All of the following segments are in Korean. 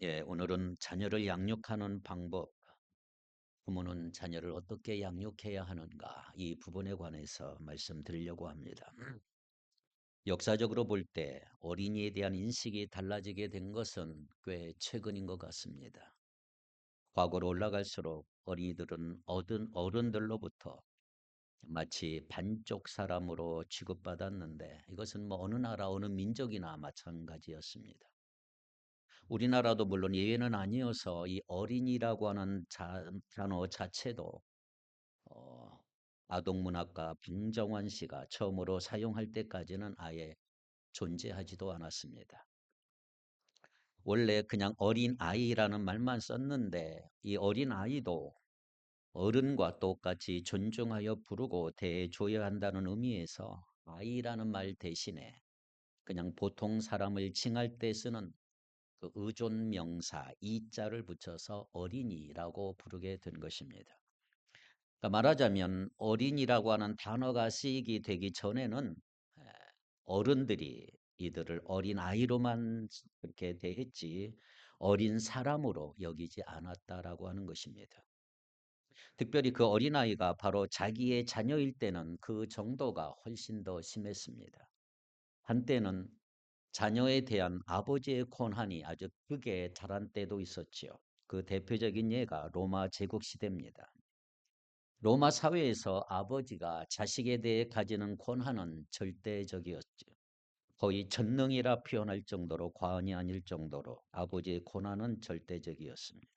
예, 오늘은 자녀를 양육하는 방법, 부모는 자녀를 어떻게 양육해야 하는가, 이 부분에 관해서 말씀드리려고 합니다. 역사적으로 볼 때 어린이에 대한 인식이 달라지게 된 것은 꽤 최근인 것 같습니다. 과거로 올라갈수록 어린이들은 어른들로부터 마치 반쪽 사람으로 취급받았는데 이것은 어느 나라 어느 민족이나 마찬가지였습니다. 우리나라도 물론 예외는 아니어서 이 어린이라고 하는 단어 자체도 어, 아동문학가 빙정환 씨가 처음으로 사용할 때까지는 아예 존재하지도 않았습니다. 원래 그냥 어린 아이라는 말만 썼는데 이 어린 아이도 어른과 똑같이 존중하여 부르고 대해줘야 한다는 의미에서 아이라는 말 대신에 그냥 보통 사람을 칭할 때 쓰는 그 의존 명사 이자를 붙여서 어린이라고 부르게 된 것입니다. 그러니까 말하자면 어린이라고 하는 단어가 쓰이게 되기 전에는 에, 어른들이 이들을 어린 아이로만 그렇게 대했지 어린 사람으로 여기지 않았다라고 하는 것입니다. 특별히 그 어린아이가 바로 자기의 자녀일 때는 그 정도가 훨씬 더 심했습니다. 한때는 자녀에 대한 아버지의 권한이 아주 극에 달한 때도 있었지요. 그 대표적인 예가 로마 제국 시대입니다. 로마 사회에서 아버지가 자식에 대해 가지는 권한은 절대적이었죠. 거의 전능이라 표현할 정도로 과언이 아닐 정도로 아버지의 권한은 절대적이었습니다.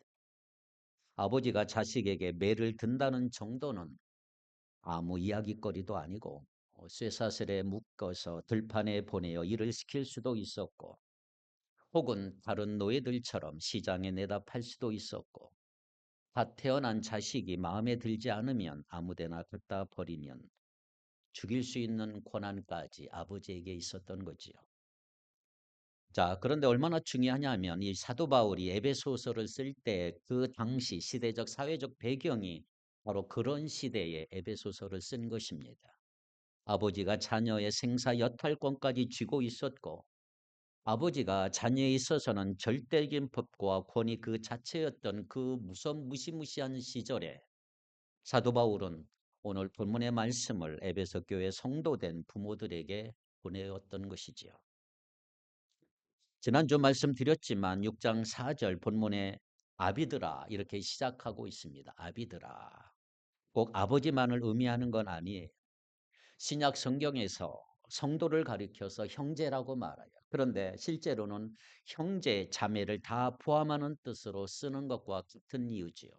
아버지가 자식에게 매를 든다는 정도는 아무 이야기거리도 아니고 쇠사슬에 묶어서 들판에 보내어 일을 시킬 수도 있었고 혹은 다른 노예들처럼 시장에 내다 팔 수도 있었고 갓 태어난 자식이 마음에 들지 않으면 아무데나 갖다 버리면 죽일 수 있는 권한까지 아버지에게 있었던 거지요. 자, 그런데 얼마나 중요하냐면 이 사도 바울이 에베소서를 쓸 때 그 당시 시대적 사회적 배경이 바로 그런 시대에 에베소서를 쓴 것입니다. 아버지가 자녀의 생사 여탈권까지 쥐고 있었고 아버지가 자녀에 있어서는 절대적인 법과 권위 그 자체였던 그 무시무시한 시절에 사도 바울은 오늘 본문의 말씀을 에베소 교회 성도된 부모들에게 보내었던 것이지요. 지난주 말씀드렸지만 6장 4절 본문에 아비들아 이렇게 시작하고 있습니다. 아비들아. 꼭 아버지만을 의미하는 건 아니에요. 신약 성경에서 성도를 가리켜서 형제라고 말해요. 그런데 실제로는 형제, 자매를 다 포함하는 뜻으로 쓰는 것과 같은 이유지요.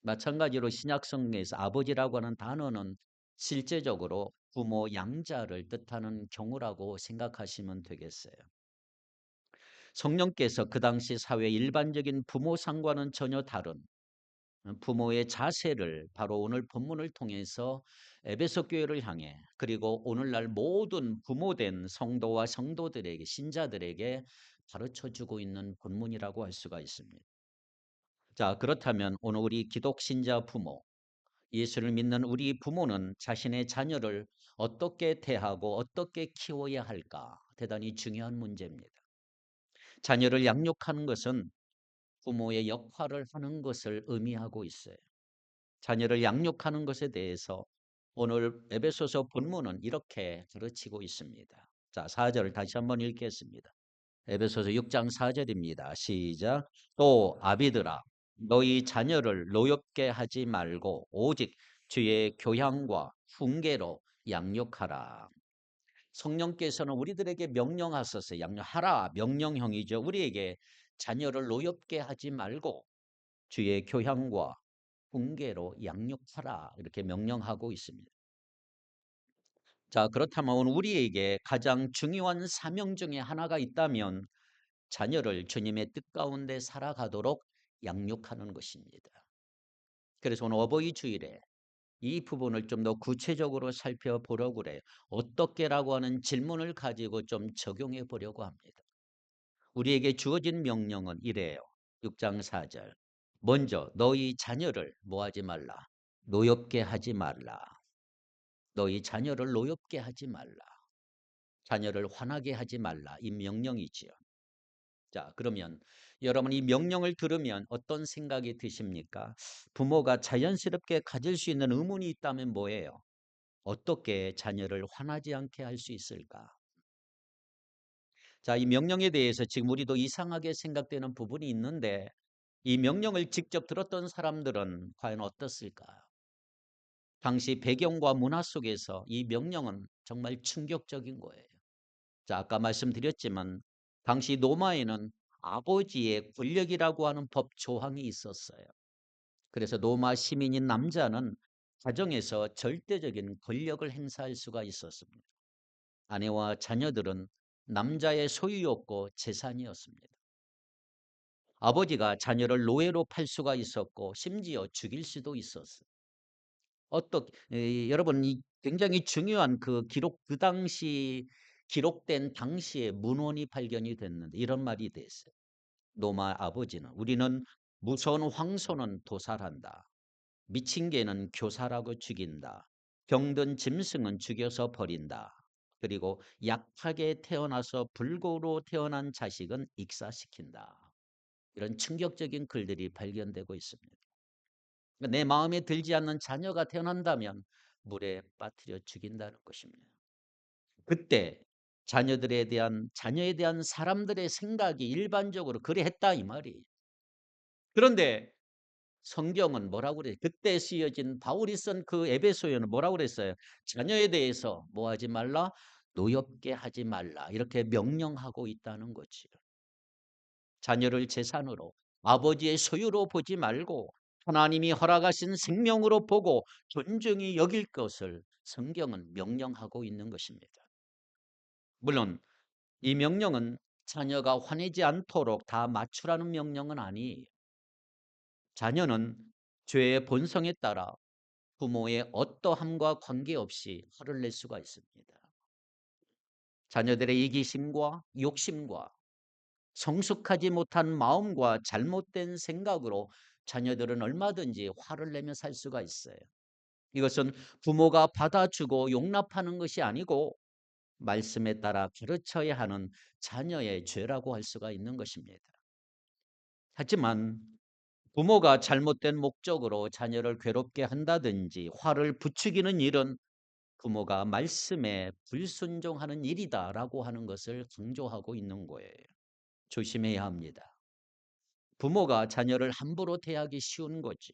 마찬가지로 신약 성경에서 아버지라고 하는 단어는 실제적으로 부모, 양자를 뜻하는 경우라고 생각하시면 되겠어요. 성령께서 그 당시 사회 일반적인 부모상과는 전혀 다른 부모의 자세를 바로 오늘 본문을 통해서 에베소 교회를 향해 그리고 오늘날 모든 부모된 성도와 성도들에게 신자들에게 가르쳐 주고 있는 본문이라고 할 수가 있습니다. 자, 그렇다면 오늘 우리 기독 신자 부모, 예수를 믿는 우리 부모는 자신의 자녀를 어떻게 대하고 어떻게 키워야 할까? 대단히 중요한 문제입니다. 자녀를 양육하는 것은 부모의 역할을 하는 것을 의미하고 있어요. 자녀를 양육하는 것에 대해서 오늘 에베소서 본문은 이렇게 가르치고 있습니다. 자, 4절을 다시 한번 읽겠습니다. 에베소서 6장 4절입니다. 시작. 또 아비들아 너희 자녀를 노엽게 하지 말고 오직 주의 교양과 훈계로 양육하라. 성령께서는 우리들에게 명령하소서 양육하라 명령형이죠. 우리에게 자녀를 노엽게 하지 말고 주의 교양과 훈계로 양육하라 이렇게 명령하고 있습니다. 자, 그렇다면 오늘 우리에게 가장 중요한 사명 중에 하나가 있다면 자녀를 주님의 뜻 가운데 살아가도록 양육하는 것입니다. 그래서 오늘 어버이 주일에 이 부분을 좀 더 구체적으로 살펴보려고 그래요. 어떻게라고 하는 질문을 가지고 좀 적용해 보려고 합니다. 우리에게 주어진 명령은 이래요. 6장 4절. 먼저 너희 자녀를 뭐하지 말라. 노엽게 하지 말라. 너희 자녀를 노엽게 하지 말라. 자녀를 화나게 하지 말라. 이 명령이지요. 자, 그러면 여러분 이 명령을 들으면 어떤 생각이 드십니까? 부모가 자연스럽게 가질 수 있는 의문이 있다면 뭐예요? 어떻게 자녀를 화나지 않게 할 수 있을까? 자, 이 명령에 대해서 지금 우리도 이상하게 생각되는 부분이 있는데 이 명령을 직접 들었던 사람들은 과연 어떻을까요? 당시 배경과 문화 속에서 이 명령은 정말 충격적인 거예요. 자, 아까 말씀드렸지만 당시 로마에는 아버지의 권력이라고 하는 법 조항이 있었어요. 그래서 로마 시민인 남자는 가정에서 절대적인 권력을 행사할 수가 있었습니다. 아내와 자녀들은 남자의 소유였고 재산이었습니다. 아버지가 자녀를 노예로 팔 수가 있었고 심지어 죽일 수도 있었어요. 여러분 이 굉장히 중요한 그 당시 기록된 당시의 문헌이 발견이 됐는데 이런 말이 됐어요. 노마 아버지는 우리는 무서운 황소는 도살한다. 미친 개는 교살하고 죽인다. 병든 짐승은 죽여서 버린다. 그리고 약하게 태어나서 불고로 태어난 자식은 익사시킨다. 이런 충격적인 글들이 발견되고 있습니다. 내 마음에 들지 않는 자녀가 태어난다면 물에 빠뜨려 죽인다는 것입니다. 그때 자녀에 대한 사람들의 생각이 일반적으로 그래 했다 이 말이. 그런데 성경은 뭐라고 그래? 그때 쓰여진 바울이 쓴 그 에베소서는 뭐라고 그랬어요? 자녀에 대해서 뭐 하지 말라? 노엽게 하지 말라. 이렇게 명령하고 있다는 거지요. 자녀를 재산으로 아버지의 소유로 보지 말고 하나님이 허락하신 생명으로 보고 존중히 여길 것을 성경은 명령하고 있는 것입니다. 물론 이 명령은 자녀가 화내지 않도록 다 맞추라는 명령은 아니에요. 자녀는 죄의 본성에 따라 부모의 어떠함과 관계없이 화를 낼 수가 있습니다. 자녀들의 이기심과 욕심과 성숙하지 못한 마음과 잘못된 생각으로 자녀들은 얼마든지 화를 내며 살 수가 있어요. 이것은 부모가 받아주고 용납하는 것이 아니고 말씀에 따라 가르쳐야 하는 자녀의 죄라고 할 수가 있는 것입니다. 하지만 부모가 잘못된 목적으로 자녀를 괴롭게 한다든지 화를 부추기는 일은 부모가 말씀에 불순종하는 일이다라고 하는 것을 강조하고 있는 거예요. 조심해야 합니다. 부모가 자녀를 함부로 대하기 쉬운 거죠.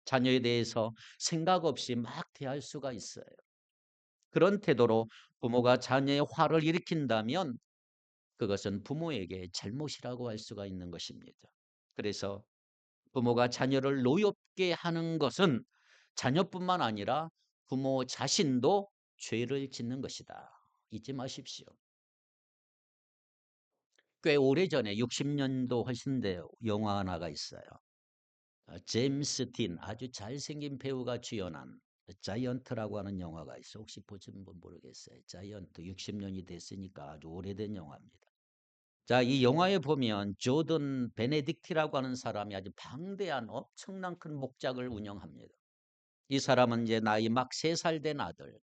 자녀에 대해서 생각 없이 막 대할 수가 있어요. 그런 태도로 부모가 자녀의 화를 일으킨다면 그것은 부모에게 잘못이라고 할 수가 있는 것입니다. 그래서 부모가 자녀를 노엽게 하는 것은 자녀뿐만 아니라 부모 자신도 죄를 짓는 것이다. 잊지 마십시오. 꽤 오래전에 60년도 훨씬 돼 영화 하나가 있어요. 제임스 딘 아주 잘생긴 배우가 주연한 자이언트라고 하는 영화가 있어. 혹시 보신 분 모르겠어요. 자이언트 60년이 됐으니까 아주 오래된 영화입니다. 자, 이 영화에 보면 조던 베네딕트라고 하는 사람이 아주 방대한 엄청난 큰 목장을 운영합니다. 이 사람은 이제 나이 막 3살 된 아들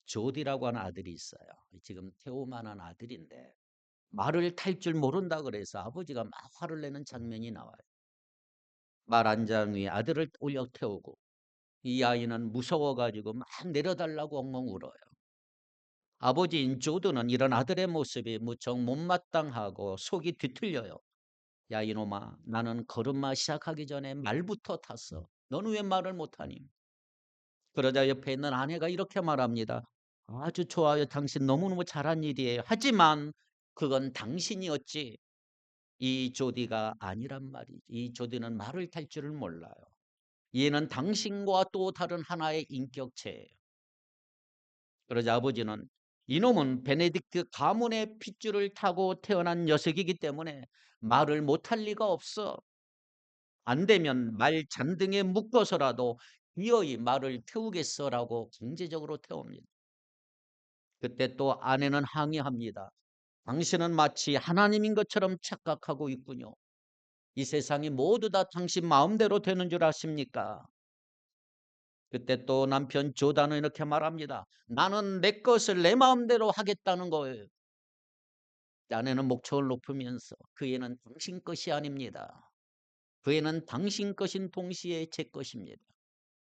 조디라고 하는 아들이 있어요. 지금 태호만한 아들인데 말을 탈 줄 모른다 그래서 아버지가 막 화를 내는 장면이 나와요. 말 안장 위에 아들을 올려 태우고 이 아이는 무서워가지고 막 내려달라고 엉엉 울어요. 아버지인 조드는 이런 아들의 모습이 무척 못마땅하고 속이 뒤틀려요. 야 이놈아 나는 걸음마 시작하기 전에 말부터 탔어. 너는 왜 말을 못하니? 그러자 옆에 있는 아내가 이렇게 말합니다. 아주 좋아요. 당신 너무너무 잘한 일이에요. 하지만 그건 당신이었지. 이 조디가 아니란 말이지. 이 조디는 말을 탈 줄을 몰라요. 얘는 당신과 또 다른 하나의 인격체예요. 그러자 아버지는 이놈은 베네딕트 가문의 핏줄을 타고 태어난 녀석이기 때문에 말을 못할 리가 없어. 안 되면 말 잔등에 묶어서라도 기어이 말을 태우겠어라고 강제적으로 태웁니다. 그때 또 아내는 항의합니다. 당신은 마치 하나님인 것처럼 착각하고 있군요. 이 세상이 모두 다 당신 마음대로 되는 줄 아십니까? 그때 또 남편 조단은 이렇게 말합니다. 나는 내 것을 내 마음대로 하겠다는 거예요. 아내는 목청을 높이면서 그 애는 당신 것이 아닙니다. 그 애는 당신 것인 동시에 제 것입니다.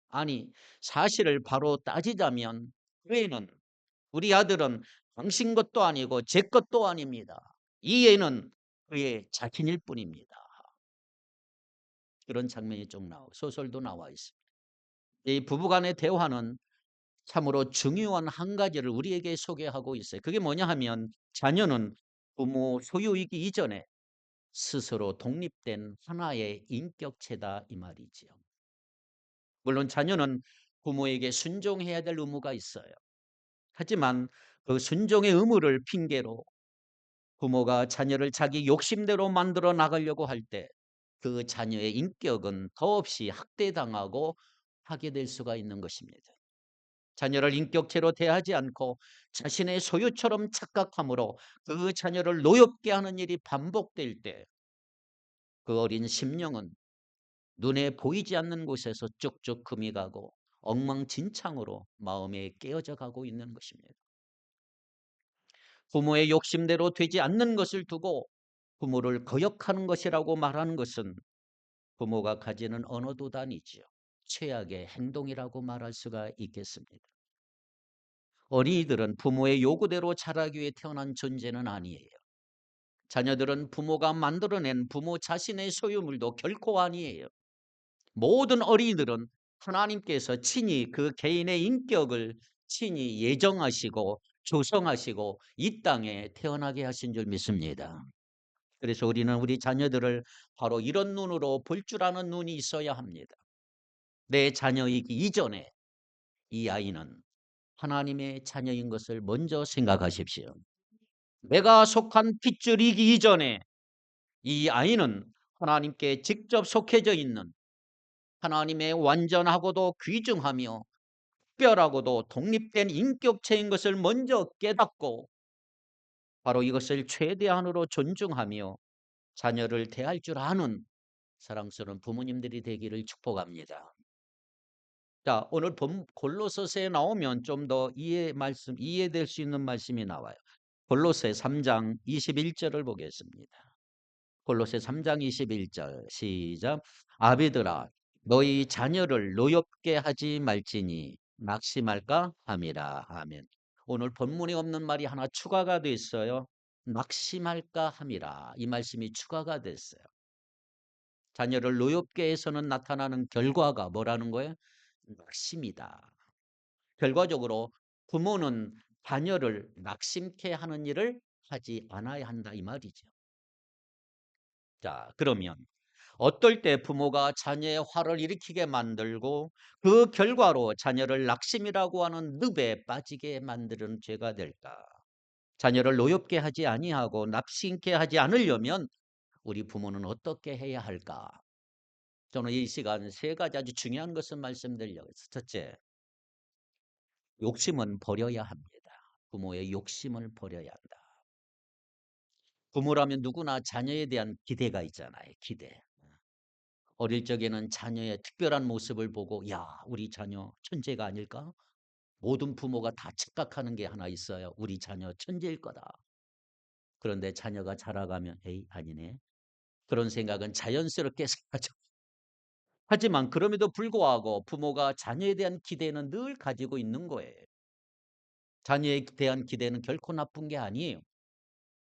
아니, 사실을 바로 따지자면 그 애는, 우리 아들은 당신 것도 아니고 제 것도 아닙니다. 이 애는 그의 자신일 뿐입니다. 그런 장면이 좀 소설도 나와 있습니다. 이 부부간의 대화는 참으로 중요한 한 가지를 우리에게 소개하고 있어요. 그게 뭐냐 하면 자녀는 부모 소유이기 이전에 스스로 독립된 하나의 인격체다 이 말이지요. 물론 자녀는 부모에게 순종해야 될 의무가 있어요. 하지만 그 순종의 의무를 핑계로 부모가 자녀를 자기 욕심대로 만들어 나가려고 할 때 그 자녀의 인격은 더없이 학대당하고 파괴될 수가 있는 것입니다. 자녀를 인격체로 대하지 않고 자신의 소유처럼 착각함으로 그 자녀를 노엽게 하는 일이 반복될 때 그 어린 심령은 눈에 보이지 않는 곳에서 쭉쭉 금이 가고 엉망진창으로 마음에 깨어져 가고 있는 것입니다. 부모의 욕심대로 되지 않는 것을 두고 부모를 거역하는 것이라고 말하는 것은 부모가 가지는 언어도 아니지요. 최악의 행동이라고 말할 수가 있겠습니다. 어린이들은 부모의 요구대로 자라기 위해 태어난 존재는 아니에요. 자녀들은 부모가 만들어낸 부모 자신의 소유물도 결코 아니에요. 모든 어린이들은 하나님께서 친히 그 개인의 인격을 친히 예정하시고 조성하시고 이 땅에 태어나게 하신 줄 믿습니다. 그래서 우리는 우리 자녀들을 바로 이런 눈으로 볼 줄 아는 눈이 있어야 합니다. 내 자녀이기 이전에 이 아이는 하나님의 자녀인 것을 먼저 생각하십시오. 내가 속한 핏줄이기 이전에 이 아이는 하나님께 직접 속해져 있는 하나님의 완전하고도 귀중하며 특별하고도 독립된 인격체인 것을 먼저 깨닫고 바로 이것을 최대한으로 존중하며 자녀를 대할 줄 아는 사랑스러운 부모님들이 되기를 축복합니다. 자, 오늘 골로새서에 나오면 좀 더 이해될 수 있는 말씀이 나와요. 골로새 3장 21절을 보겠습니다. 골로새 3장 21절 시작. 아비들아 너희 자녀를 노엽게 하지 말지니 낙심할까 함이라. 아멘. 오늘 본문에 없는 말이 하나 추가가 됐어요. 낙심할까 함이라. 이 말씀이 추가가 됐어요. 자녀를 노엽게 해서는 나타나는 결과가 뭐라는 거예요? 낙심이다. 결과적으로 부모는 자녀를 낙심케 하는 일을 하지 않아야 한다 이 말이죠. 자, 그러면 어떨 때 부모가 자녀의 화를 일으키게 만들고 그 결과로 자녀를 낙심이라고 하는 늪에 빠지게 만드는 죄가 될까? 자녀를 노엽게 하지 아니하고 낙심케 하지 않으려면 우리 부모는 어떻게 해야 할까? 저는 이 시간 세 가지 아주 중요한 것을 말씀드리려고 했어요. 첫째, 욕심은 버려야 합니다. 부모의 욕심을 버려야 한다. 부모라면 누구나 자녀에 대한 기대가 있잖아요. 기대. 어릴 적에는 자녀의 특별한 모습을 보고 야, 우리 자녀 천재가 아닐까? 모든 부모가 다 착각하는 게 하나 있어요. 우리 자녀 천재일 거다. 그런데 자녀가 자라가면 에이, 아니네. 그런 생각은 자연스럽게 생하죠. 하지만 그럼에도 불구하고 부모가 자녀에 대한 기대는 늘 가지고 있는 거예요. 자녀에 대한 기대는 결코 나쁜 게 아니에요.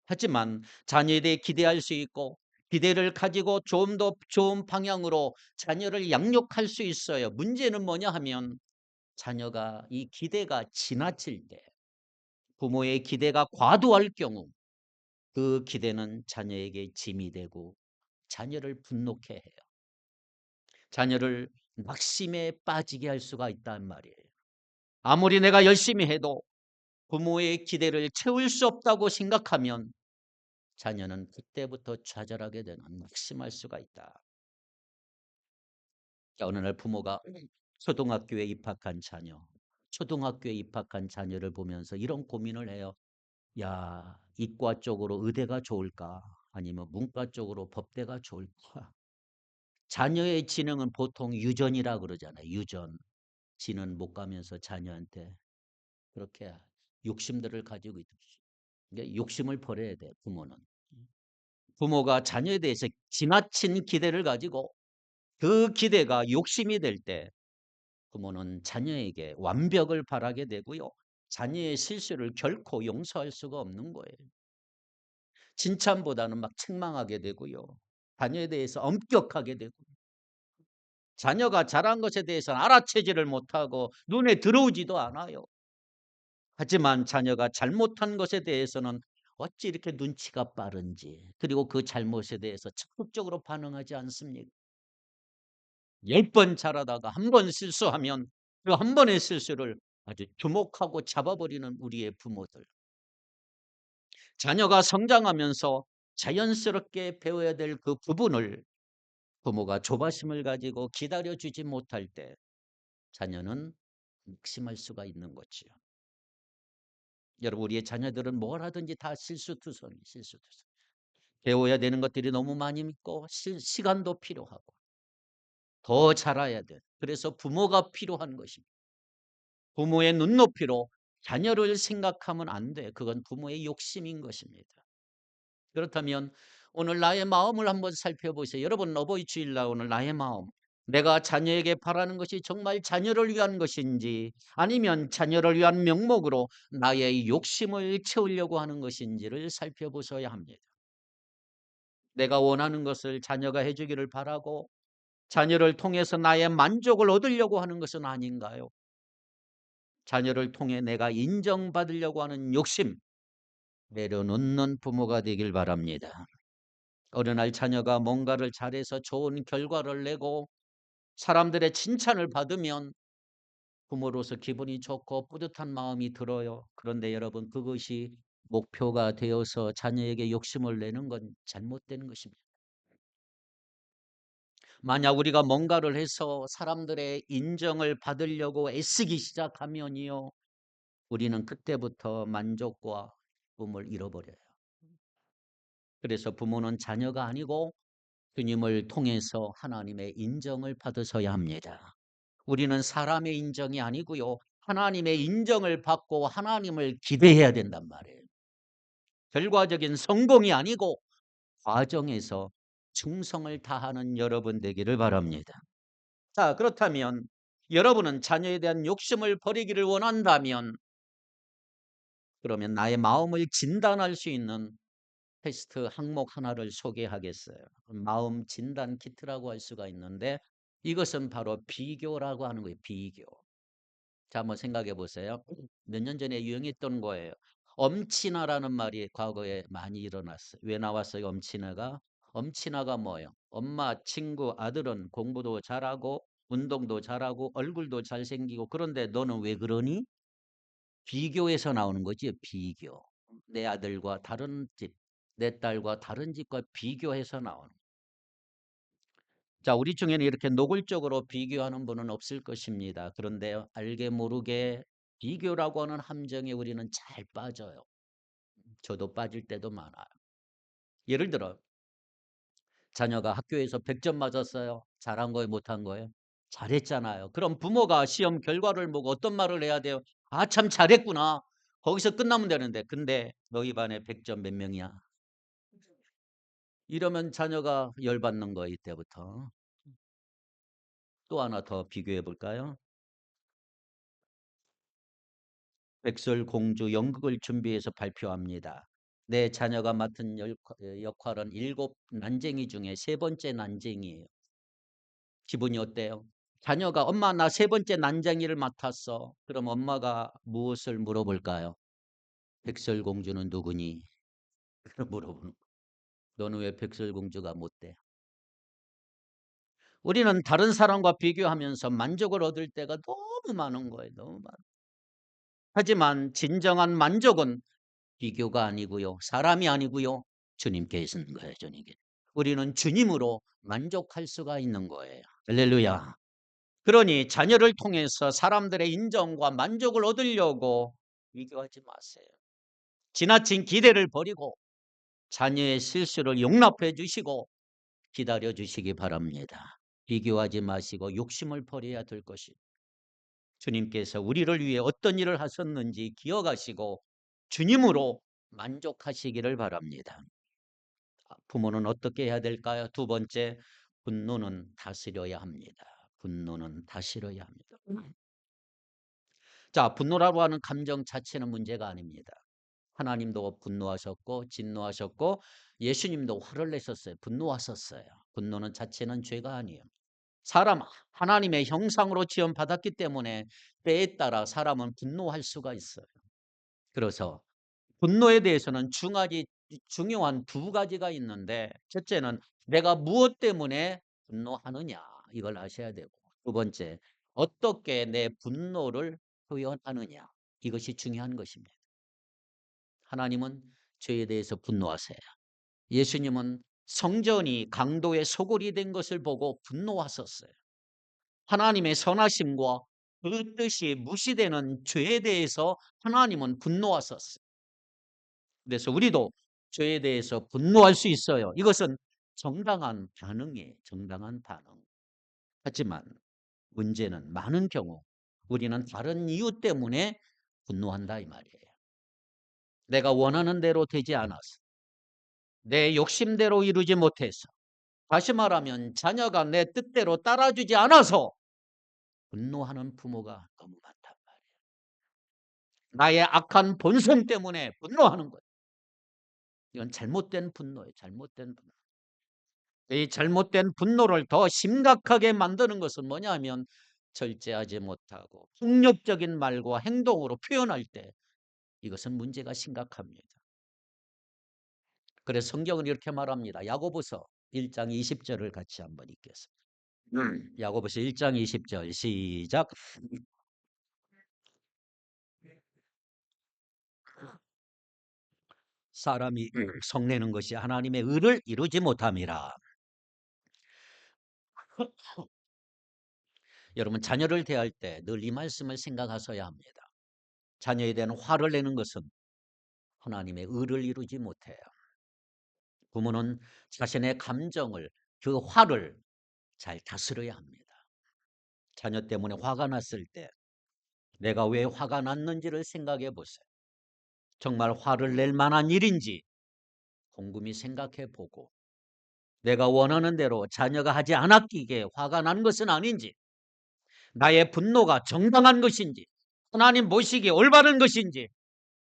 하지만 자녀에 대해 기대할 수 있고 기대를 가지고 좀 더 좋은 방향으로 자녀를 양육할 수 있어요. 문제는 뭐냐 하면 자녀가 이 기대가 지나칠 때 부모의 기대가 과도할 경우 그 기대는 자녀에게 짐이 되고 자녀를 분노케 해요. 자녀를 낙심에 빠지게 할 수가 있단 말이에요. 아무리 내가 열심히 해도 부모의 기대를 채울 수 없다고 생각하면 자녀는 그때부터 좌절하게 되는 낙심할 수가 있다. 어느 날 부모가 초등학교에 입학한 자녀, 초등학교에 입학한 자녀를 보면서 이런 고민을 해요. 야, 이과 쪽으로 의대가 좋을까? 아니면 문과 쪽으로 법대가 좋을까? 자녀의 지능은 보통 유전이라 그러잖아요. 유전. 지는 못 가면서 자녀한테 그렇게 욕심들을 가지고 있듯이. 이게 욕심을 버려야 돼, 부모는. 부모가 자녀에 대해서 지나친 기대를 가지고 그 기대가 욕심이 될 때 부모는 자녀에게 완벽을 바라게 되고요. 자녀의 실수를 결코 용서할 수가 없는 거예요. 칭찬보다는 막 책망하게 되고요. 자녀에 대해서 엄격하게 되고 자녀가 잘한 것에 대해서는 알아채지를 못하고 눈에 들어오지도 않아요. 하지만 자녀가 잘못한 것에 대해서는 어찌 이렇게 눈치가 빠른지, 그리고 그 잘못에 대해서 적극적으로 반응하지 않습니까? 10번 잘하다가 한 번 실수하면 그 한 번의 실수를 아주 주목하고 잡아버리는 우리의 부모들. 자녀가 성장하면서 자연스럽게 배워야 될 그 부분을 부모가 조바심을 가지고 기다려주지 못할 때 자녀는 낙심할 수가 있는 거지요. 여러분, 우리의 자녀들은 뭘 하든지 다 실수투성이, 실수투성. 배워야 되는 것들이 너무 많이 있고 시간도 필요하고 더 잘해야 돼. 그래서 부모가 필요한 것입니다. 부모의 눈높이로 자녀를 생각하면 안 돼. 그건 부모의 욕심인 것입니다. 그렇다면 오늘 나의 마음을 한번 살펴보세요. 여러분, 어버이 주일날 오늘 나의 마음, 내가 자녀에게 바라는 것이 정말 자녀를 위한 것인지 아니면 자녀를 위한 명목으로 나의 욕심을 채우려고 하는 것인지를 살펴보셔야 합니다. 내가 원하는 것을 자녀가 해주기를 바라고 자녀를 통해서 나의 만족을 얻으려고 하는 것은 아닌가요? 자녀를 통해 내가 인정받으려고 하는 욕심 내려놓는 부모가 되길 바랍니다. 어느 날 자녀가 뭔가를 잘해서 좋은 결과를 내고 사람들의 칭찬을 받으면 부모로서 기분이 좋고 뿌듯한 마음이 들어요. 그런데 여러분, 그것이 목표가 되어서 자녀에게 욕심을 내는 건 잘못된 것입니다. 만약 우리가 뭔가를 해서 사람들의 인정을 받으려고 애쓰기 시작하면요, 우리는 그때부터 만족과 기쁨을 잃어버려요. 그래서 부모는 자녀가 아니고 주님을 통해서 하나님의 인정을 받으셔야 합니다. 우리는 사람의 인정이 아니고요, 하나님의 인정을 받고 하나님을 기대해야 된단 말이에요. 결과적인 성공이 아니고 과정에서 충성을 다하는 여러분 되기를 바랍니다. 자, 그렇다면 여러분은 자녀에 대한 욕심을 버리기를 원한다면 그러면 나의 마음을 진단할 수 있는 테스트 항목 하나를 소개하겠어요. 마음 진단 키트라고 할 수가 있는데 이것은 바로 비교라고 하는 거예요. 비교. 자, 한번 생각해 보세요. 몇 년 전에 유행했던 거예요. 엄친아라는 말이 과거에 많이 일어났어요. 왜 나왔어요? 엄친아가? 엄친아가 뭐예요? 엄마, 친구, 아들은 공부도 잘하고 운동도 잘하고 얼굴도 잘생기고 그런데 너는 왜 그러니? 비교에서 나오는 거지. 비교. 내 아들과 다른 집, 내 딸과 다른 집과 비교해서 나오는. 자, 우리 중에는 이렇게 노골적으로 비교하는 분은 없을 것입니다. 그런데 알게 모르게 비교라고 하는 함정에 우리는 잘 빠져요. 저도 빠질 때도 많아요. 예를 들어 자녀가 학교에서 100점 맞았어요. 잘한 거예요, 못한 거예요? 잘했잖아요. 그럼 부모가 시험 결과를 보고 어떤 말을 해야 돼요? 아, 참 잘했구나. 거기서 끝나면 되는데 근데 너희 반에 100점 몇 명이야? 이러면 자녀가 열받는 거예요, 이때부터. 또 하나 더 비교해 볼까요? 백설공주 연극을 준비해서 발표합니다. 내 자녀가 맡은 역할은 7 난쟁이 중에 세 번째 난쟁이에요. 기분이 어때요? 자녀가 엄마 나 세 번째 난쟁이를 맡았어. 그럼 엄마가 무엇을 물어볼까요? 백설공주는 누구니? 물어보는 거예요. 너는 왜 백설공주가 못 돼? 우리는 다른 사람과 비교하면서 만족을 얻을 때가 너무 많은 거예요. 너무 많아. 하지만 진정한 만족은 비교가 아니고요. 사람이 아니고요. 주님께 있는 거예요. 주님께. 우리는 주님으로 만족할 수가 있는 거예요. 할렐루야. 그러니 자녀를 통해서 사람들의 인정과 만족을 얻으려고 비교하지 마세요. 지나친 기대를 버리고 자녀의 실수를 용납해 주시고 기다려 주시기 바랍니다. 비교하지 마시고 욕심을 버려야 될 것입니다. 주님께서 우리를 위해 어떤 일을 하셨는지 기억하시고 주님으로 만족하시기를 바랍니다. 부모는 어떻게 해야 될까요? 두 번째, 분노는 다스려야 합니다. 분노는 다스려야 합니다. 자, 분노라고 하는 감정 자체는 문제가 아닙니다. 하나님도 분노하셨고 진노하셨고 예수님도 화를 내셨어요. 분노하셨어요. 분노는 자체는 죄가 아니에요. 사람 하나님의 형상으로 지음받았기 때문에 때에 따라 사람은 분노할 수가 있어요. 그래서 분노에 대해서는 중요한 두 가지가 있는데, 첫째는 내가 무엇 때문에 분노하느냐, 이걸 아셔야 되고, 두 번째, 어떻게 내 분노를 표현하느냐, 이것이 중요한 것입니다. 하나님은 죄에 대해서 분노하세요. 예수님은 성전이 강도의 소굴이 된 것을 보고 분노하셨어요. 하나님의 선하심과 그 뜻이 무시되는 죄에 대해서 하나님은 분노하셨어요. 그래서 우리도 죄에 대해서 분노할 수 있어요. 이것은 정당한 반응이에요. 정당한 반응. 하지만 문제는 많은 경우 우리는 다른 이유 때문에 분노한다 이 말이에요. 내가 원하는 대로 되지 않아서, 내 욕심대로 이루지 못해서, 다시 말하면 자녀가 내 뜻대로 따라주지 않아서 분노하는 부모가 너무 많단 말이에요. 나의 악한 본성 때문에 분노하는 거예요. 이건 잘못된 분노예요. 잘못된 분노. 이 잘못된 분노를 더 심각하게 만드는 것은 뭐냐 하면, 절제하지 못하고 폭력적인 말과 행동으로 표현할 때 이것은 문제가 심각합니다. 그래서 성경은 이렇게 말합니다. 야고보서 1장 20절을 같이 한번 읽겠습니다. 야고보서 1장 20절 시작. 사람이 성내는 것이 하나님의 의를 이루지 못함이라. 여러분, 자녀를 대할 때 늘 이 말씀을 생각하셔야 합니다. 자녀에 대한 화를 내는 것은 하나님의 의를 이루지 못해요. 부모는 자신의 감정을, 그 화를 잘 다스려야 합니다. 자녀 때문에 화가 났을 때 내가 왜 화가 났는지를 생각해 보세요. 정말 화를 낼 만한 일인지 곰곰이 생각해 보고, 내가 원하는 대로 자녀가 하지 않았기에 화가 난 것은 아닌지, 나의 분노가 정당한 것인지, 하나님 보시기에 올바른 것인지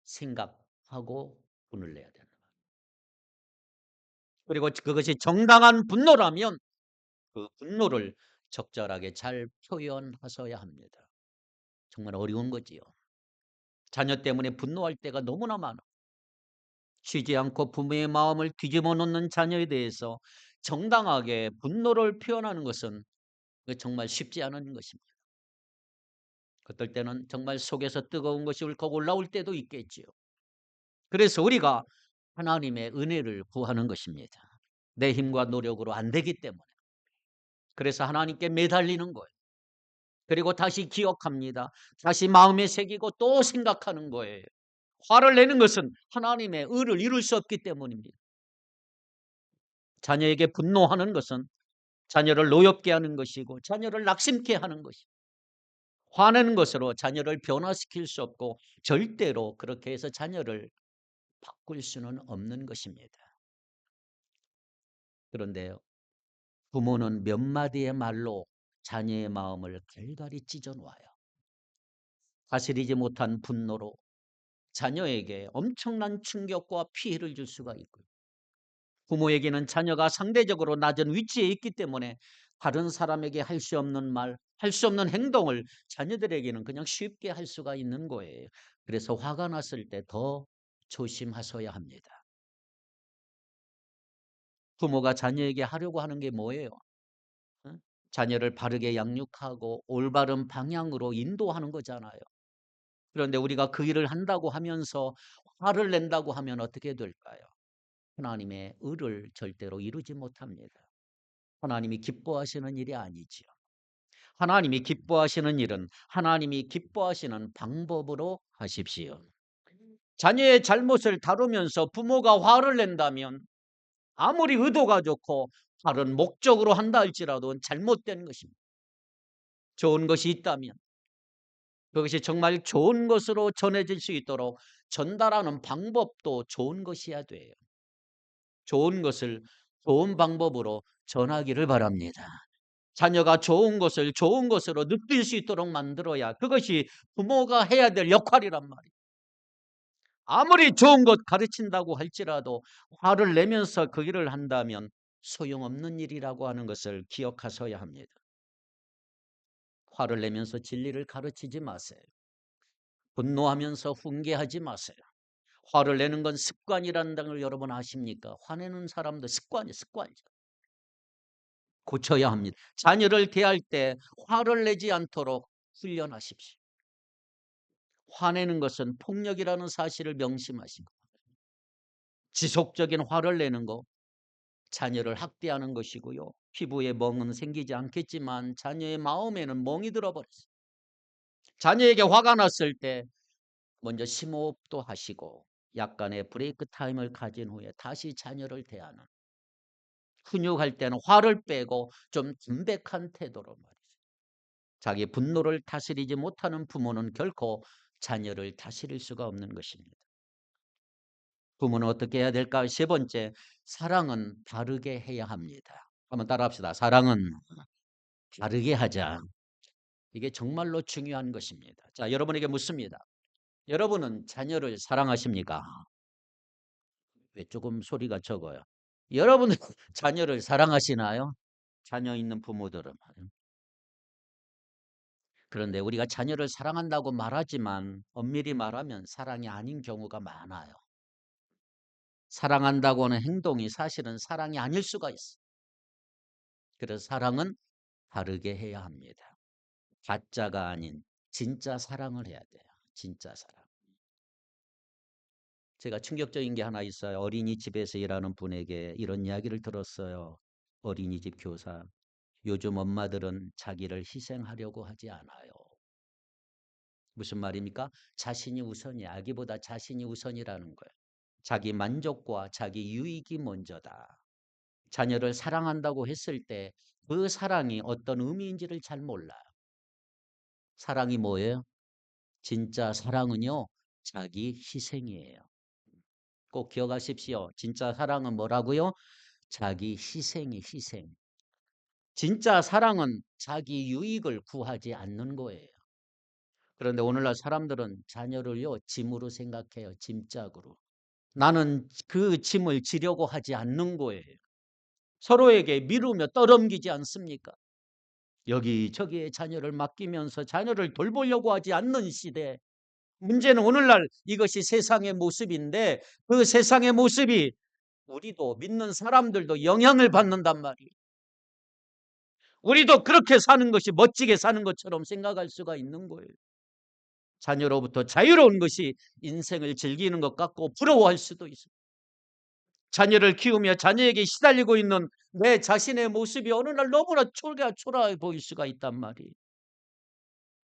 생각하고 분을 내야 된다. 그리고 그것이 정당한 분노라면 그 분노를 적절하게 잘 표현하셔야 합니다. 정말 어려운 거지요. 자녀 때문에 분노할 때가 너무나 많아. 쉬지 않고 부모의 마음을 뒤집어 놓는 자녀에 대해서 정당하게 분노를 표현하는 것은 정말 쉽지 않은 것입니다. 어떨 때는 정말 속에서 뜨거운 것이 울컥 올라올 때도 있겠지요. 그래서 우리가 하나님의 은혜를 구하는 것입니다. 내 힘과 노력으로 안 되기 때문에. 그래서 하나님께 매달리는 거예요. 그리고 다시 기억합니다. 다시 마음에 새기고 또 생각하는 거예요. 화를 내는 것은 하나님의 의를 이룰 수 없기 때문입니다. 자녀에게 분노하는 것은 자녀를 노엽게 하는 것이고 자녀를 낙심케 하는 것이고, 화내는 것으로 자녀를 변화시킬 수 없고 절대로 그렇게 해서 자녀를 바꿀 수는 없는 것입니다. 그런데요, 부모는 몇 마디의 말로 자녀의 마음을 갈갈이 찢어 놓아요. 다스리지 못한 분노로 자녀에게 엄청난 충격과 피해를 줄 수가 있고요. 부모에게는 자녀가 상대적으로 낮은 위치에 있기 때문에 다른 사람에게 할 수 없는 말, 할 수 없는 행동을 자녀들에게는 그냥 쉽게 할 수가 있는 거예요. 그래서 화가 났을 때 더 조심하셔야 합니다. 부모가 자녀에게 하려고 하는 게 뭐예요? 응? 자녀를 바르게 양육하고 올바른 방향으로 인도하는 거잖아요. 그런데 우리가 그 일을 한다고 하면서 화를 낸다고 하면 어떻게 될까요? 하나님의 의를 절대로 이루지 못합니다. 하나님이 기뻐하시는 일이 아니지요. 하나님이 기뻐하시는 일은 하나님이 기뻐하시는 방법으로 하십시오. 자녀의 잘못을 다루면서 부모가 화를 낸다면 아무리 의도가 좋고 다른 목적으로 한다 할지라도 잘못된 것입니다. 좋은 것이 있다면 그것이 정말 좋은 것으로 전해질 수 있도록 전달하는 방법도 좋은 것이어야 돼요. 좋은 것을 좋은 방법으로 전하기를 바랍니다. 자녀가 좋은 것을 좋은 것으로 느낄 수 있도록 만들어야 그것이 부모가 해야 될 역할이란 말이에요. 아무리 좋은 것 가르친다고 할지라도 화를 내면서 그 일을 한다면 소용없는 일이라고 하는 것을 기억하셔야 합니다. 화를 내면서 진리를 가르치지 마세요. 분노하면서 훈계하지 마세요. 화를 내는 건 습관이라는 걸 여러분 아십니까? 화내는 사람도 습관이죠. 고쳐야 합니다. 자녀를 대할 때 화를 내지 않도록 훈련하십시오. 화내는 것은 폭력이라는 사실을 명심하시고, 지속적인 화를 내는 거 자녀를 학대하는 것이고요. 피부에 멍은 생기지 않겠지만 자녀의 마음에는 멍이 들어버렸어요. 자녀에게 화가 났을 때 먼저 심호흡도 하시고 약간의 브레이크 타임을 가진 후에 다시 자녀를 대하는, 훈육할 때는 화를 빼고 좀 담백한 태도로 말이죠. 자기 분노를 다스리지 못하는 부모는 결코 자녀를 다스릴 수가 없는 것입니다. 부모는 어떻게 해야 될까? 세 번째, 사랑은 바르게 해야 합니다. 한번 따라합시다. 사랑은 바르게 하자. 이게 정말로 중요한 것입니다. 자, 여러분에게 묻습니다. 여러분은 자녀를 사랑하십니까? 왜 조금 소리가 적어요? 여러분은 자녀를 사랑하시나요? 자녀 있는 부모들은. 그런데 우리가 자녀를 사랑한다고 말하지만 엄밀히 말하면 사랑이 아닌 경우가 많아요. 사랑한다고 하는 행동이 사실은 사랑이 아닐 수가 있어요. 그래서 사랑은 바르게 해야 합니다. 가짜가 아닌 진짜 사랑을 해야 돼요. 진짜 사랑. 제가 충격적인 게 하나 있어요. 어린이집에서 일하는 분에게 이런 이야기를 들었어요. 어린이집 교사. 요즘 엄마들은 자기를 희생하려고 하지 않아요. 무슨 말입니까? 자신이 우선이야. 아기보다 자신이 우선이라는 거예요. 자기 만족과 자기 유익이 먼저다. 자녀를 사랑한다고 했을 때 그 사랑이 어떤 의미인지를 잘 몰라요. 사랑이 뭐예요? 진짜 사랑은요, 자기 희생이에요. 꼭 기억하십시오. 진짜 사랑은 뭐라고요? 자기 희생이 희생. 진짜 사랑은 자기 유익을 구하지 않는 거예요. 그런데 오늘날 사람들은 자녀를요, 짐으로 생각해요. 짐짝으로. 나는 그 짐을 지려고 하지 않는 거예요. 서로에게 미루며 떠넘기지 않습니까? 여기저기에 자녀를 맡기면서 자녀를 돌보려고 하지 않는 시대. 문제는 오늘날 이것이 세상의 모습인데 그 세상의 모습이 우리도 믿는 사람들도 영향을 받는단 말이에요. 우리도 그렇게 사는 것이 멋지게 사는 것처럼 생각할 수가 있는 거예요. 자녀로부터 자유로운 것이 인생을 즐기는 것 같고 부러워할 수도 있어요. 자녀를 키우며 자녀에게 시달리고 있는 내 자신의 모습이 어느 날 너무나 초라해 보일 수가 있단 말이에요.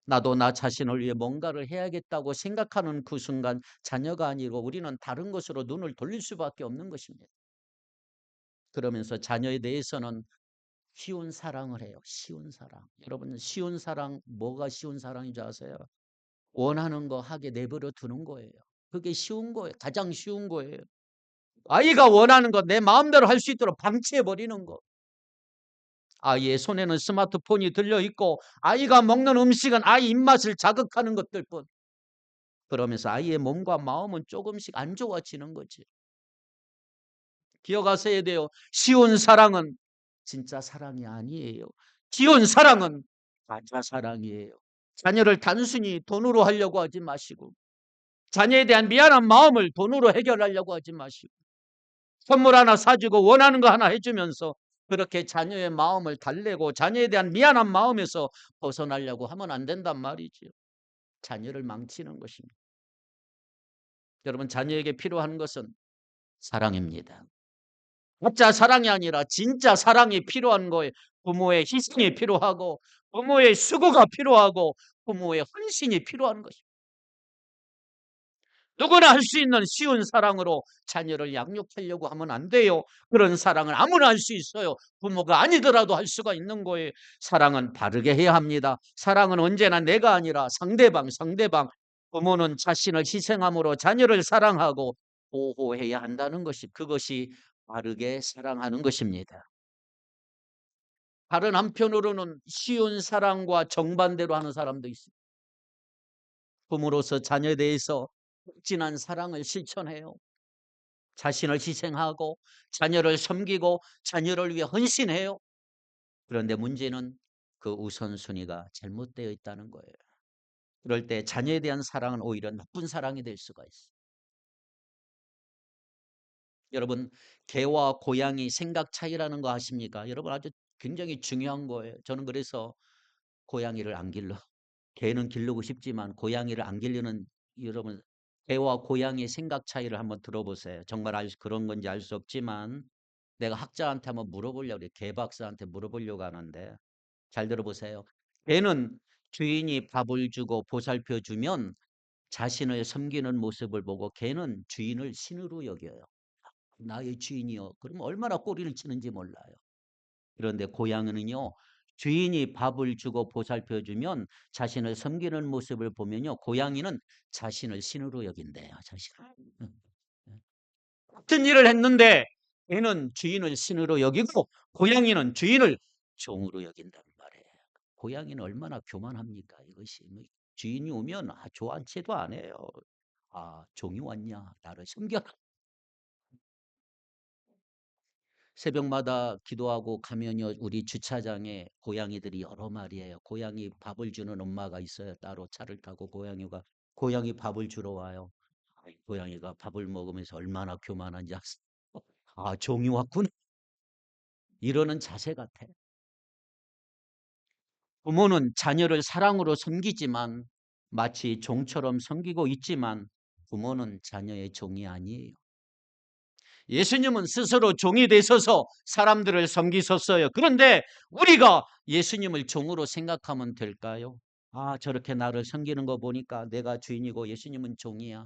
나도 나 자신을 위해 뭔가를 해야겠다고 생각하는 그 순간 자녀가 아니고 우리는 다른 것으로 눈을 돌릴 수밖에 없는 것입니다. 그러면서 자녀에 대해서는 쉬운 사랑을 해요. 쉬운 사랑. 여러분, 쉬운 사랑, 뭐가 쉬운 사랑인 줄 아세요? 원하는 거 하게 내버려 두는 거예요. 그게 쉬운 거예요. 가장 쉬운 거예요. 아이가 원하는 거 내 마음대로 할 수 있도록 방치해 버리는 거. 아이의 손에는 스마트폰이 들려 있고 아이가 먹는 음식은 아이 입맛을 자극하는 것들 뿐. 그러면서 아이의 몸과 마음은 조금씩 안 좋아지는 거지. 기억하셔야 돼요. 쉬운 사랑은 진짜 사랑이 아니에요. 쉬운 사랑은 가짜 사랑이에요. 자녀를 단순히 돈으로 하려고 하지 마시고 자녀에 대한 미안한 마음을 돈으로 해결하려고 하지 마시고 선물 하나 사주고 원하는 거 하나 해주면서 그렇게 자녀의 마음을 달래고 자녀에 대한 미안한 마음에서 벗어나려고 하면 안 된단 말이죠. 자녀를 망치는 것입니다. 여러분, 자녀에게 필요한 것은 사랑입니다. 가짜 사랑이 아니라 진짜 사랑이 필요한 거예요. 부모의 희생이 필요하고 부모의 수고가 필요하고 부모의 헌신이 필요한 것입니다. 누구나 할 수 있는 쉬운 사랑으로 자녀를 양육하려고 하면 안 돼요. 그런 사랑을 아무나 할 수 있어요. 부모가 아니더라도 할 수가 있는 거예요. 사랑은 바르게 해야 합니다. 사랑은 언제나 내가 아니라 상대방. 부모는 자신을 희생함으로 자녀를 사랑하고 보호해야 한다는 것이, 그것이 바르게 사랑하는 것입니다. 다른 한편으로는 쉬운 사랑과 정반대로 하는 사람도 있습니다. 부모로서 자녀에 대해서 진한 사랑을 실천해요. 자신을 희생하고 자녀를 섬기고 자녀를 위해 헌신해요. 그런데 문제는 그 우선순위가 잘못되어 있다는 거예요. 그럴 때 자녀에 대한 사랑은 오히려 나쁜 사랑이 될 수가 있어요. 여러분, 개와 고양이 생각 차이라는 거 아십니까? 여러분, 아주 굉장히 중요한 거예요. 저는 그래서 고양이를 안 길러. 개는 기르고 싶지만 고양이를 안 기르는, 여러분, 개와 고양이의 생각 차이를 한번 들어보세요. 정말 그런 건지 알 수 없지만 내가 학자한테 한번 물어보려고 그래요. 개 박사한테 물어보려고 하는데 잘 들어보세요. 개는 주인이 밥을 주고 보살펴 주면 자신을 섬기는 모습을 보고 개는 주인을 신으로 여겨요. 나의 주인이요. 그러면 얼마나 꼬리를 치는지 몰라요. 그런데 고양이는요, 주인이 밥을 주고 보살펴 주면 자신을 섬기는 모습을 보면요, 고양이는 자신을 신으로 여긴대요. 자신을. 같은 일을 했는데 개는 주인을 신으로 여기고 고양이는 주인을 종으로 여긴단 말이에요. 고양이는 얼마나 교만합니까? 이것이 주인이 오면 좋아한체도 안 해요. 종이 왔냐? 나를 섬겨라. 새벽마다 기도하고 가면요, 우리 주차장에 고양이들이 여러 마리예요. 고양이 밥을 주는 엄마가 있어요. 따로 차를 타고 고양이 밥을 주러 와요. 고양이가 밥을 먹으면서 얼마나 교만한지 아세요? 종이 왔구나. 이러는 자세 같아요. 부모는 자녀를 사랑으로 섬기지만 마치 종처럼 섬기고 있지만 부모는 자녀의 종이 아니에요. 예수님은 스스로 종이 되셔서 사람들을 섬기셨어요. 그런데 우리가 예수님을 종으로 생각하면 될까요? 저렇게 나를 섬기는 거 보니까 내가 주인이고 예수님은 종이야.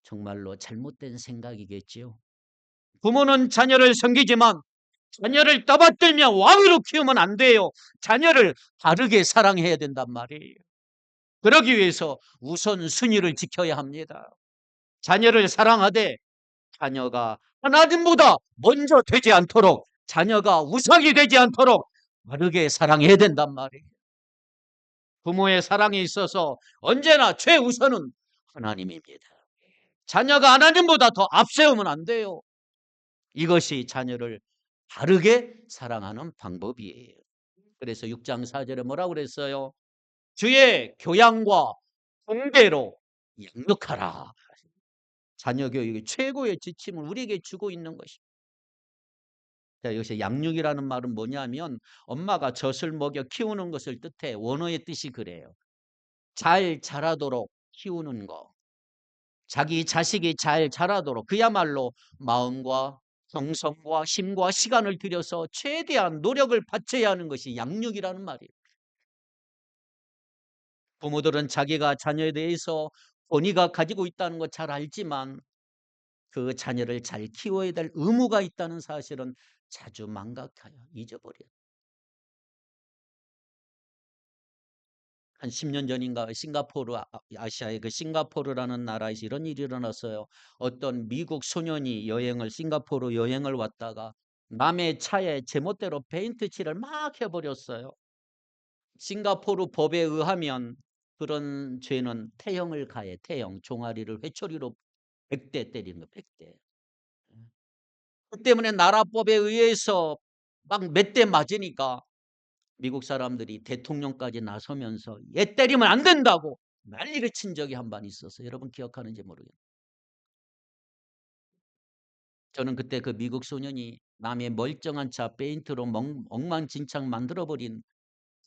정말로 잘못된 생각이겠지요. 부모는 자녀를 섬기지만 자녀를 떠받들며 왕으로 키우면 안 돼요. 자녀를 바르게 사랑해야 된단 말이에요. 그러기 위해서 우선순위를 지켜야 합니다. 자녀를 사랑하되 자녀가 하나님보다 먼저 되지 않도록, 자녀가 우상이 되지 않도록 바르게 사랑해야 된단 말이에요. 부모의 사랑에 있어서 언제나 최우선은 하나님입니다. 자녀가 하나님보다 더 앞세우면 안 돼요. 이것이 자녀를 바르게 사랑하는 방법이에요. 그래서 6장 4절에 뭐라고 그랬어요? 주의 교양과 공대로 양육하라. 자녀 교육의 최고의 지침을 우리에게 주고 있는 것입니다. 자, 여기서 양육이라는 말은 뭐냐면 엄마가 젖을 먹여 키우는 것을 뜻해. 원어의 뜻이 그래요. 잘 자라도록 키우는 거. 자기 자식이 잘 자라도록 그야말로 마음과 정성과 힘과 시간을 들여서 최대한 노력을 바쳐야 하는 것이 양육이라는 말이에요. 부모들은 자기가 자녀에 대해서 본의가 가지고 있다는 거 잘 알지만 그 자녀를 잘 키워야 될 의무가 있다는 사실은 자주 망각하여 잊어버려요. 한 10년 전인가 싱가포르, 아시아의 그 싱가포르라는 나라에서 이런 일이 일어났어요. 어떤 미국 소년이 싱가포르 여행을 왔다가 남의 차에 제멋대로 페인트 칠을 막 해버렸어요. 싱가포르 법에 의하면 그런 죄는 태형을 가해. 태형, 종아리를 회초리로 100대 때리는 거, 100대. 그 때문에 나라법에 의해서 막 몇 대 맞으니까 미국 사람들이 대통령까지 나서면서 얘 때리면 안 된다고 난리를 친 적이 한 번 있었어요. 여러분 기억하는지 모르겠어요. 저는 그때 그 미국 소년이 남의 멀쩡한 차 페인트로 엉망진창 만들어버린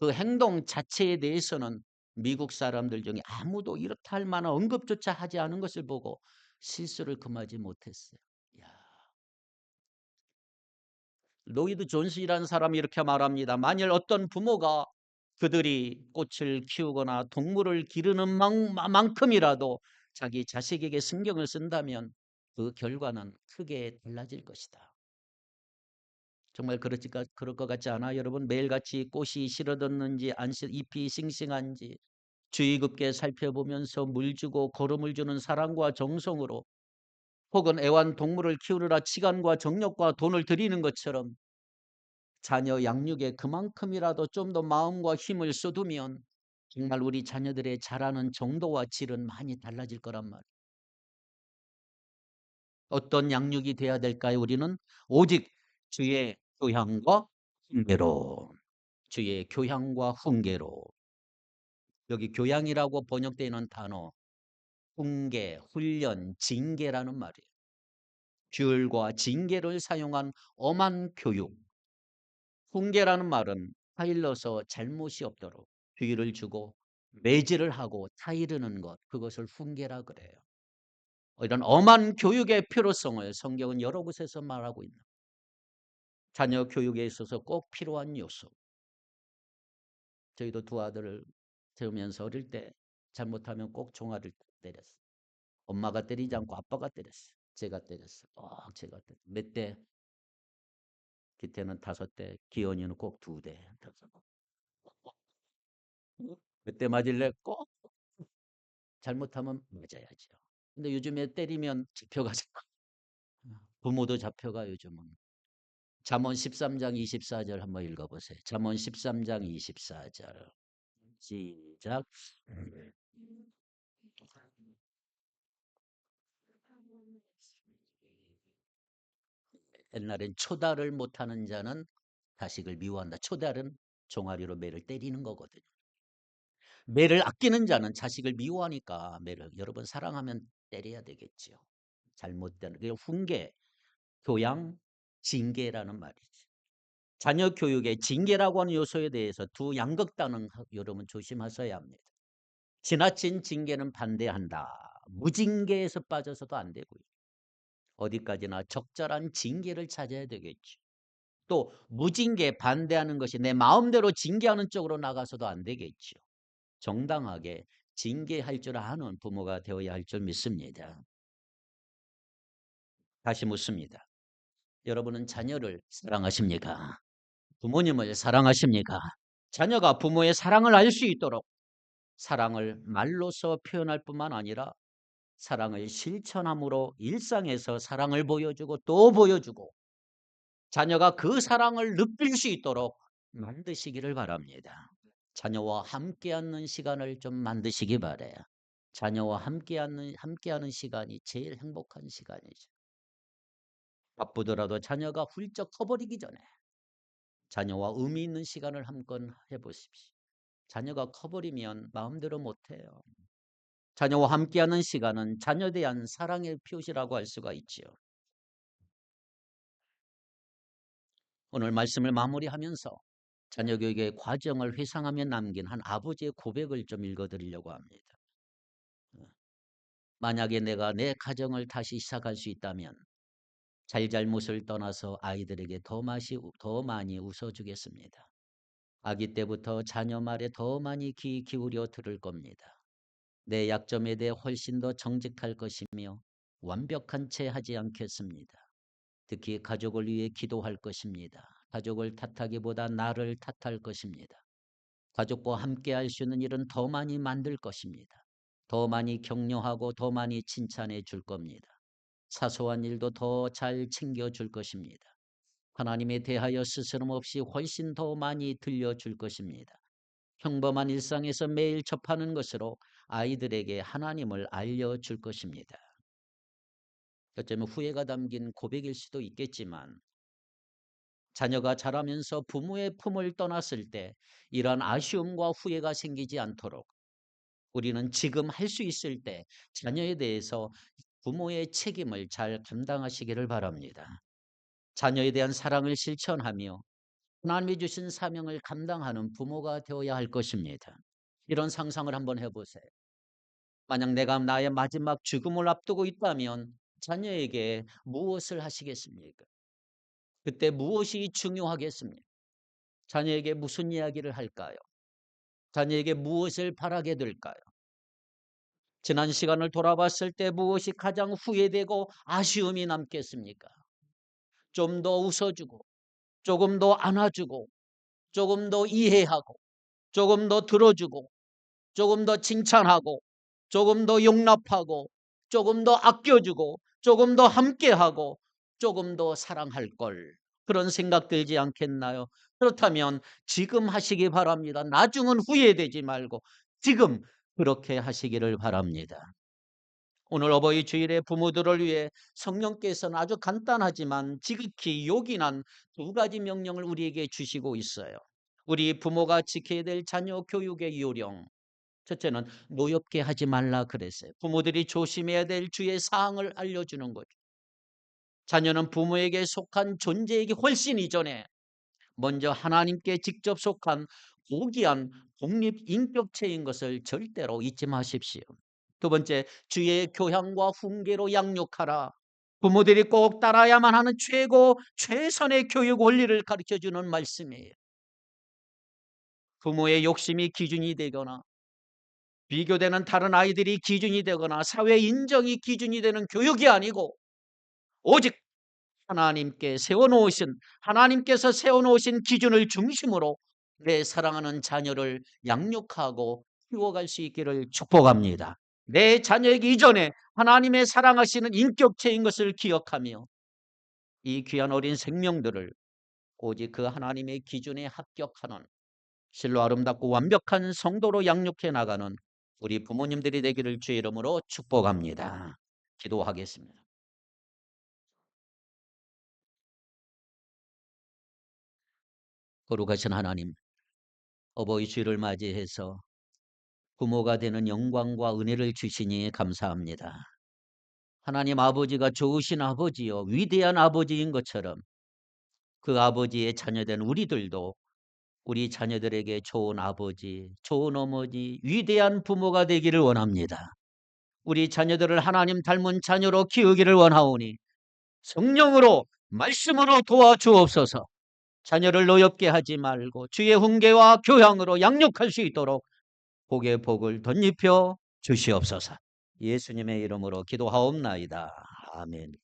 그 행동 자체에 대해서는 미국 사람들 중에 아무도 이렇다 할 만한 언급조차 하지 않은 것을 보고 실수를 금하지 못했어요. 야. 로이드 존슨이라는 사람이 이렇게 말합니다. 만일 어떤 부모가 그들이 꽃을 키우거나 동물을 기르는 만큼이라도 자기 자식에게 신경을 쓴다면 그 결과는 크게 달라질 것이다. 정말 그럴 것 같지 않아? 여러분, 매일같이 꽃이 실어졌는지 잎이 싱싱한지 주의 깊게 살펴보면서 물 주고 거름을 주는 사랑과 정성으로, 혹은 애완동물을 키우느라 시간과 정력과 돈을 들이는 것처럼 자녀 양육에 그만큼이라도 좀 더 마음과 힘을 쏟으면 정말 우리 자녀들의 자라는 정도와 질은 많이 달라질 거란 말이에요. 어떤 양육이 돼야 될까요? 우리는 오직 주의 교양과 훈계로, 주의 교양과 훈계로. 여기 교양이라고 번역되어 있는 단어, 훈계, 훈련, 징계라는 말이에요. 규율과 징계를 사용한 엄한 교육. 훈계라는 말은 타일러서 잘못이 없도록 주의를 주고 매질을 하고 타이르는 것, 그것을 훈계라 그래요. 이런 엄한 교육의 필요성을 성경은 여러 곳에서 말하고 있는, 자녀 교육에 있어서 꼭 필요한 요소. 저희도 두 아들을 세우면서 어릴 때 잘못하면 꼭 종아리를 때렸어요. 엄마가 때리지 않고 아빠가 때렸어요. 제가 때렸어요. 제가 때렸어요. 몇 대? 기태는 5대, 기원이는 꼭 2대. 몇 대 맞을래? 꼭 잘못하면 맞아야죠. 근데 요즘에 때리면 잡혀가잖아. 부모도 잡혀가 요즘은. 잠언 13장 24절 한번 읽어보세요. 잠언 13장 24절. 시작. 옛날엔 초달을 못하는 자는 자식을 미워한다. 초달은 종아리로 매를 때리는 거거든요. 매를 아끼는 자는 자식을 미워하니까 매를, 여러분 사랑하면 때려야 되겠죠. 잘못된 그 훈계, 교양, 징계라는 말이지. 자녀 교육의 징계라고 하는 요소에 대해서 두 양극단은 여러분 조심하셔야 합니다. 지나친 징계는 반대한다. 무징계에서 빠져서도 안 되고요. 어디까지나 적절한 징계를 찾아야 되겠죠. 또 무징계 반대하는 것이 내 마음대로 징계하는 쪽으로 나가서도 안 되겠죠. 정당하게 징계할 줄 아는 부모가 되어야 할 줄 믿습니다. 다시 묻습니다. 여러분은 자녀를 사랑하십니까? 부모님을 사랑하십니까? 자녀가 부모의 사랑을 알 수 있도록 사랑을 말로써 표현할 뿐만 아니라 사랑을 실천함으로 일상에서 사랑을 보여주고 또 보여주고 자녀가 그 사랑을 느낄 수 있도록 만드시기를 바랍니다. 자녀와 함께하는 시간을 좀 만드시기 바래요. 자녀와 함께하는 시간이 제일 행복한 시간이죠. 바쁘더라도 자녀가 훌쩍 커버리기 전에 자녀와 의미 있는 시간을 한번 해보십시오. 자녀가 커버리면 마음대로 못해요. 자녀와 함께하는 시간은 자녀에 대한 사랑의 표시라고 할 수가 있지요. 오늘 말씀을 마무리하면서 자녀 교육의 과정을 회상하며 남긴 한 아버지의 고백을 좀 읽어드리려고 합니다. 만약에 내가 내 가정을 다시 시작할 수 있다면 잘잘못을 떠나서 아이들에게 더 많이 웃어주겠습니다. 아기 때부터 자녀 말에 더 많이 귀 기울여 들을 겁니다. 내 약점에 대해 훨씬 더 정직할 것이며 완벽한 채 하지 않겠습니다. 특히 가족을 위해 기도할 것입니다. 가족을 탓하기보다 나를 탓할 것입니다. 가족과 함께 할 수 있는 일은 더 많이 만들 것입니다. 더 많이 격려하고 더 많이 칭찬해 줄 겁니다. 사소한 일도 더 잘 챙겨줄 것입니다. 하나님에 대하여 스스럼 없이 훨씬 더 많이 들려줄 것입니다. 평범한 일상에서 매일 접하는 것으로 아이들에게 하나님을 알려줄 것입니다. 어쩌면 후회가 담긴 고백일 수도 있겠지만 자녀가 자라면서 부모의 품을 떠났을 때 이러한 아쉬움과 후회가 생기지 않도록 우리는 지금 할 수 있을 때 자녀에 대해서 부모의 책임을 잘 감당하시기를 바랍니다. 자녀에 대한 사랑을 실천하며 하나님이 주신 사명을 감당하는 부모가 되어야 할 것입니다. 이런 상상을 한번 해보세요. 만약 내가 나의 마지막 죽음을 앞두고 있다면 자녀에게 무엇을 하시겠습니까? 그때 무엇이 중요하겠습니까? 자녀에게 무슨 이야기를 할까요? 자녀에게 무엇을 바라게 될까요? 지난 시간을 돌아봤을 때 무엇이 가장 후회되고 아쉬움이 남겠습니까? 좀 더 웃어주고, 조금 더 안아주고, 조금 더 이해하고, 조금 더 들어주고, 조금 더 칭찬하고, 조금 더 용납하고, 조금 더 아껴주고, 조금 더 함께하고, 조금 더 사랑할 걸. 그런 생각 들지 않겠나요? 그렇다면 지금 하시기 바랍니다. 나중은 후회되지 말고 지금 그렇게 하시기를 바랍니다. 오늘 어버이 주일에 부모들을 위해 성령께서는 아주 간단하지만 지극히 요긴한 두 가지 명령을 우리에게 주시고 있어요. 우리 부모가 지켜야 될 자녀 교육의 요령. 첫째는 노엽게 하지 말라 그랬어요. 부모들이 조심해야 될 주의 사항을 알려주는 거죠. 자녀는 부모에게 속한 존재이기 훨씬 이전에 먼저 하나님께 직접 속한 고귀한 독립 인격체인 것을 절대로 잊지 마십시오. 두 번째, 주의 교양과 훈계로 양육하라. 부모들이 꼭 따라야만 하는 최선의 교육 원리를 가르쳐주는 말씀이에요. 부모의 욕심이 기준이 되거나 비교되는 다른 아이들이 기준이 되거나 사회 인정이 기준이 되는 교육이 아니고 오직 하나님께서 세워놓으신 기준을 중심으로 내 사랑하는 자녀를 양육하고 키워갈 수 있기를 축복합니다. 내 자녀에게 이전에 하나님의 사랑하시는 인격체인 것을 기억하며 이 귀한 어린 생명들을 오직 그 하나님의 기준에 합격하는 실로 아름답고 완벽한 성도로 양육해 나가는 우리 부모님들이 되기를 주의 이름으로 축복합니다. 기도하겠습니다. 거룩하신 하나님, 어버이 주일을 맞이해서 부모가 되는 영광과 은혜를 주시니 감사합니다. 하나님 아버지가 좋으신 아버지요, 위대한 아버지인 것처럼 그 아버지의 자녀된 우리들도 우리 자녀들에게 좋은 아버지, 좋은 어머니, 위대한 부모가 되기를 원합니다. 우리 자녀들을 하나님 닮은 자녀로 키우기를 원하오니 성령으로 말씀으로 도와주옵소서. 자녀를 노엽게 하지 말고 주의 훈계와 교양으로 양육할 수 있도록 복의 복을 덧입혀 주시옵소서. 예수님의 이름으로 기도하옵나이다. 아멘.